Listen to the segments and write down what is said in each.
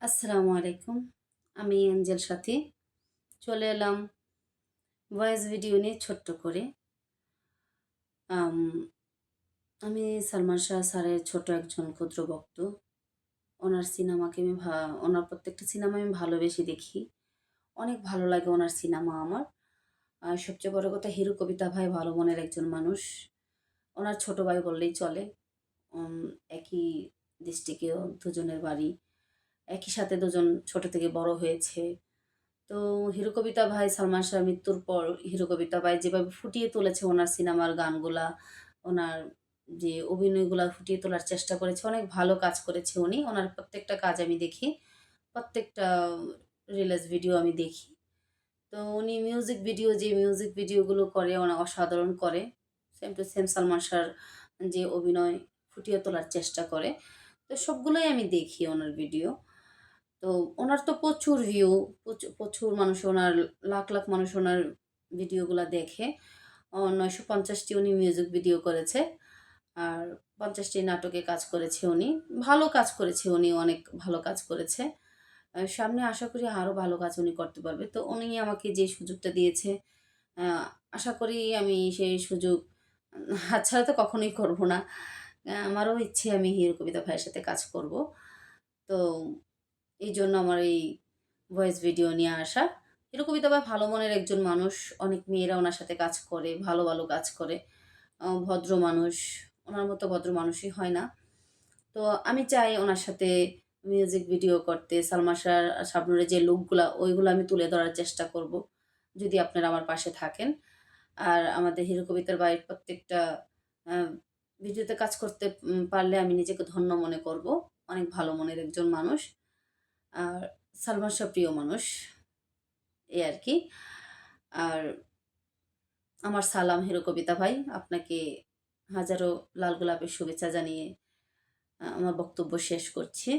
আসসালামু আলাইকুম। আমি এঞ্জেল সাথী। চলে এলাম ভয়েস ভিডিও নিয়ে ছোট্ট করে। আম আমি সালমান শাহ স্যারের ছোট একজন ক্ষুদ্র ভক্ত। ওনার সিনেমাকে আমি ওনার প্রত্যেকটা সিনেমা আমি ভালোবেসে দেখি। অনেক ভালো লাগে ওনার সিনেমা আমার। আর সবচেয়ে বড় কথা হিরো কবিতা ভাই ভালো মনের একজন মানুষ। ওনার ছোট ভাই বললেই চলে। উম একই ডিস্ট্রিক্টেও দুজনের বাড়ি। একই সাথে দুজন ছোট থেকে বড় হয়েছে। তো হিরো কবিতা ভাই সালমান শাহর মৃত্যুর পর হিরো কবিতা ভাই যেভাবে ফুটিয়ে তুলেছে ওনার সিনেমার গানগুলা, ওনার যে অভিনয়গুলা ফুটিয়ে তোলার চেষ্টা করেছে, অনেক ভালো কাজ করেছে উনি। ওনার প্রত্যেকটা কাজ আমি দেখি। প্রত্যেকটা রিলিজ ভিডিও আমি দেখি। তো উনি মিউজিক ভিডিওগুলো করে অসাধারণ করে। সেম টু সেম সালমান শাহর যে অভিনয় ফুটিয়ে তোলার চেষ্টা করে। তো সবগুলোই আমি দেখি ওনার ভিডিও। তো ওনার তো প্রচুর ভিউ, প্রচুর মানুষ ওনার লাখ, লাখ মানুষ ওনার ভিডিওগুলা দেখে। ৯৫০ টি উনি মিউজিক ভিডিও করেছে। আর ৫০ টি নাটকে কাজ করেছে উনি। ভালো কাজ করেছে উনি, অনেক ভালো কাজ করেছে। সামনে আশা করি আরো ভালো কাজ উনি করতে পারবে। তো উনি আমাকে যে সুযোগটা দিয়েছে, আ আশা করি আমি সেই সুযোগ হাতছাড়া তো কখনোই করব না। আমারও ইচ্ছে আমি হিরো কবিতা ভাইয়ের সাথে কাজ করব। তো এইজন্য আমার এই ভয়েস ভিডিও নিয়ে আসা। হিরো কবিতা ভাই ভালো মনের একজন মানুষ। অনেক মেয়েরা উনার সাথে কাজ করে, ভালো, ভালো কাজ করে। ভদ্র মানুষ। উনার মতো ভদ্র মানুষই হয় না। তো আমি চাই উনার সাথে মিউজিক ভিডিও করতে। সালমান শাহ, শাবনূরের যে লুকগুলা, ওইগুলো আমি তুলে ধরার চেষ্টা করব। যদি আপনারা আমার পাশে থাকেন। আর আমাদের হিরো কবিতার ভাইয়ের প্রত্যেকটা আ ভিডিওতে কাজ করতে পারলে আমি নিজেকে ধন্য মনে করব। অনেক ভালো মনের একজন মানুষ। আর সালমান শাহ প্রিয় মানুষ। এই আরকি। আর আমার সালাম হিরো কবিতা ভাই। আপনাকে হাজারো লাল গোলাপের শুভেচ্ছা জানিয়ে আমার বক্তব্য শেষ করছি।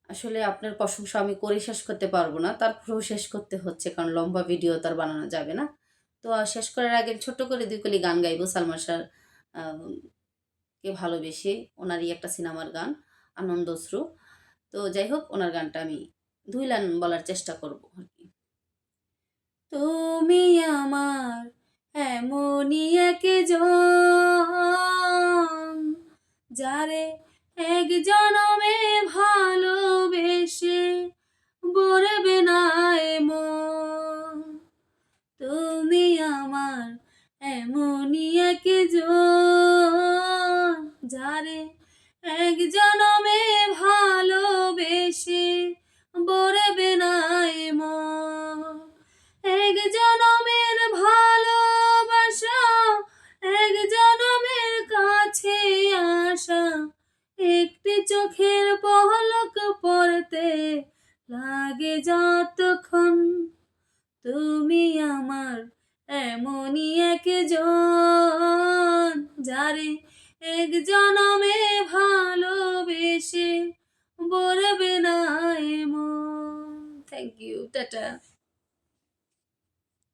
আসলে আপনার প্রশংসা আমি করে শেষ করতে পারব না। তারপরেও শেষ করতে হচ্ছে কারণ লম্বা ভিডিও তো আর বানানো যাবে না। তো শেষ করার আগে ছোট্ট করে ২ কলি গান গাইবো সালমান শাহর আ কে ভালোবেসে ওনারই একটা সিনেমার গান 'আনন্দ অশ্রু'। তো যাই হোক ওনার গানটা আমি ২ লাইন বলার চেষ্টা করব আরকি। তুমি আমার এমনই একজন যারে এক জনমে ভালোবেসে বরবে না এমন। তুমি আমার এমনই একজন যারে এক জনমে ভালোবেসে বরবে না এমন। এক জনমের ভালোবাসা, এক জনমের কাছে আসা, একটি চোখের পলক পড়তে লাগে যতক্ষণ। তুমি আমার এমনই একজন যারে এক জনমে ভালোবেসে বলবে না এমন। Thank you. টাটা।